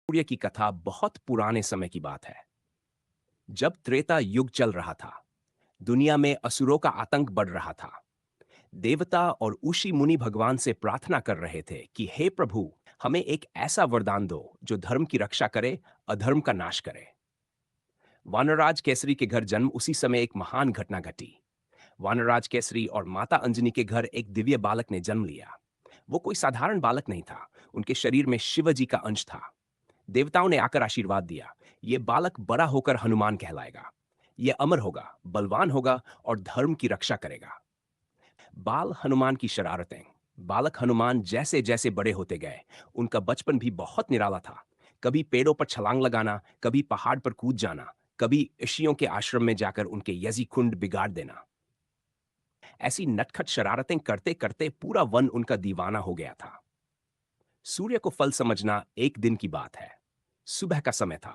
सूर्य की कथा बहुत पुराने समय की बात है। जब त्रेता युग चल रहा था, दुनिया में असुरों का आतंक बढ़ रहा था। देवता और ऋषि मुनि भगवान से प्रार्थना कर रहे थे कि हे प्रभु, हमें एक ऐसा वरदान दो जो धर्म की रक्षा करे, अधर्म का नाश करे। वानरराज केसरी के घर जन्म उसी समय एक महान घटना घटी। वानरराज केसरी और माता अंजनी के घर एक दिव्य बालक ने जन्म लिया। वो कोई साधारण बालक नहीं था, उनके शरीर में शिव जी का अंश था। देवताओं ने आकर आशीर्वाद दिया, ये बालक बड़ा होकर हनुमान कहलाएगा। ये अमर होगा, बलवान होगा और धर्म की रक्षा करेगा। बाल हनुमान की शरारतें। बालक हनुमान जैसे जैसे बड़े होते गए, उनका बचपन भी बहुत निराला था। कभी पेड़ों पर छलांग लगाना, कभी पहाड़ पर कूद जाना, कभी ऋषियों के आश्रम में जाकर उनके यजी कुंड बिगाड़ देना। ऐसी नटखट शरारतें करते करते पूरा वन उनका दीवाना हो गया था। सूर्य को फल समझना एक दिन की बात है। सुबह का समय था।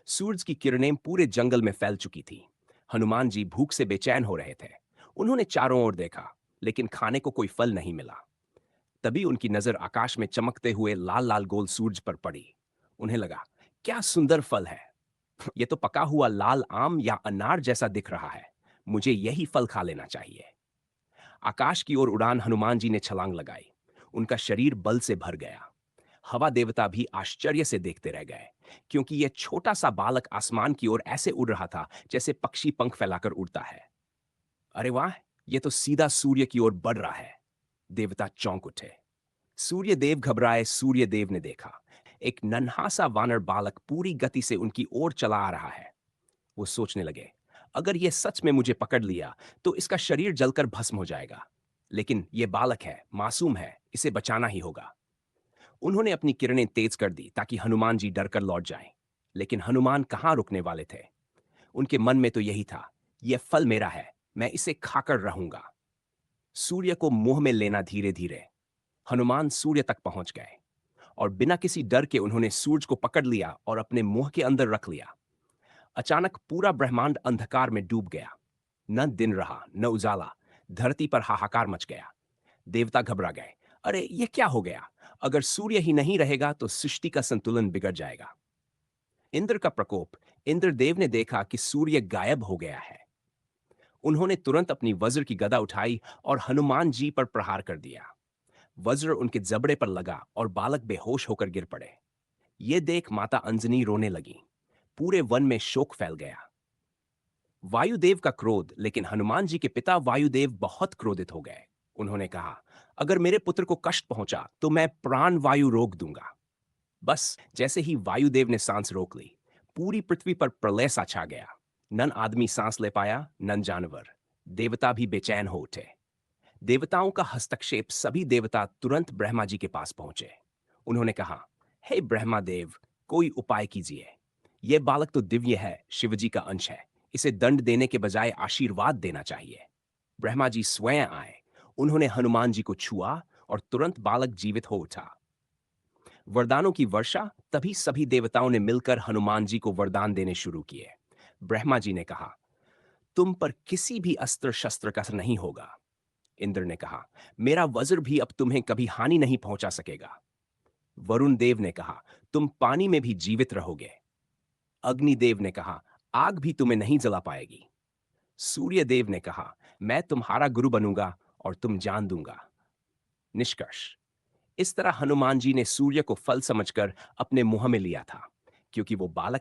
सूरज की किरणें पूरे जंगल में फैल चुकी थी। हनुमान जी भूख से बेचैन हो रहे थे। उन्होंने चारों ओर देखा, लेकिन खाने को कोई फल नहीं मिला। तभी उनकी नजर आकाश में चमकते हुए लाल लाल गोल सूरज पर पड़ी। उन्हें लगा, क्या सुंदर फल है। यह तो पका हुआ लाल आम या अनार जैसा दिख रहा है। मुझे यही फल खा लेना चाहिए। आकाश की ओर उड़ान हनुमान जी ने छलांग लगाई। उनका शरीर बल से भर गया। हवा देवता भी आश्चर्य से देखते रह गए, क्योंकि यह छोटा सा बालक आसमान की ओर ऐसे उड़ रहा था जैसे पक्षी पंख फैलाकर उड़ता है। अरे वाह, यह तो सीधा सूर्य की ओर बढ़ रहा है। देवता चौंक उठे। सूर्य देव घबराए। सूर्य देव ने देखा, एक नन्हा सा वानर बालक पूरी गति से उनकी ओर चला आ रहा है। वो सोचने लगे, अगर यह सच में मुझे पकड़ लिया तो इसका शरीर जलकर भस्म हो जाएगा। लेकिन यह बालक है, मासूम है, इसे बचाना ही होगा। उन्होंने अपनी किरणें तेज कर दी ताकि हनुमान जी डरकर लौट जाएं। लेकिन हनुमान कहाँ रुकने वाले थे। उनके मन में तो यही था, यह फल मेरा है, मैं इसे खाकर रहूंगा। सूर्य को मुंह में लेना धीरे धीरे हनुमान सूर्य तक पहुंच गए, और बिना किसी डर के उन्होंने सूरज को पकड़ लिया और अपने मुंह के अंदर रख लिया। अचानक पूरा ब्रह्मांड अंधकार में डूब गया। न दिन रहा, न उजाला। धरती पर हाहाकार मच गया। देवता घबरा गए। अरे ये क्या हो गया। अगर सूर्य ही नहीं रहेगा तो सृष्टि का संतुलन बिगड़ जाएगा। इंद्र का प्रकोप। इंद्रदेव ने देखा कि सूर्य गायब हो गया है। उन्होंने तुरंत अपनी वज्र की गदा उठाई और हनुमान जी पर प्रहार कर दिया। वज्र उनके जबड़े पर लगा और बालक बेहोश होकर गिर पड़े। ये देख माता अंजनी रोने लगी। पूरे वन में शोक फैल गया। वायुदेव का क्रोध। लेकिन हनुमान जी के पिता वायुदेव बहुत क्रोधित हो गए। उन्होंने कहा, अगर मेरे पुत्र को कष्ट पहुंचा तो मैं प्राण वायु रोक दूंगा। बस जैसे ही वायुदेव ने सांस रोक ली, पूरी पृथ्वी पर प्रलय सा छा गया। नन आदमी सांस ले पाया, नन जानवर। देवता भी बेचैन हो उठे। देवताओं का हस्तक्षेप। सभी देवता तुरंत ब्रह्मा जी के पास पहुंचे। उन्होंने कहा, हे ब्रह्मा देव, कोई उपाय कीजिए। यह बालक तो दिव्य है, शिवजी का अंश है। इसे दंड देने के बजाय आशीर्वाद देना चाहिए। ब्रह्मा जी स्वयं आए। उन्होंने हनुमान जी को छुआ और तुरंत बालक जीवित हो उठा। वरदानों की वर्षा। तभी सभी देवताओं ने मिलकर हनुमान जी को वरदान देने शुरू किए। ब्रह्मा जी ने कहा, तुम पर किसी भी अस्त्र शस्त्र का असर नहीं होगा। इंद्र ने कहा, मेरा वज्र भी अब तुम्हें कभी हानि नहीं पहुंचा सकेगा। वरुण देव ने कहा, तुम पानी में भी जीवित रहोगे। अग्निदेव ने कहा, आग भी तुम्हें नहीं जला पाएगी। सूर्य देव ने कहा, मैं तुम्हारा गुरु बनूंगा और तुम जान दूंगा। निष्कर्ष। इस तरह हनुमान जी ने सूर्य को फल समझकर अपने मुंह में लिया था, क्योंकि वो बालक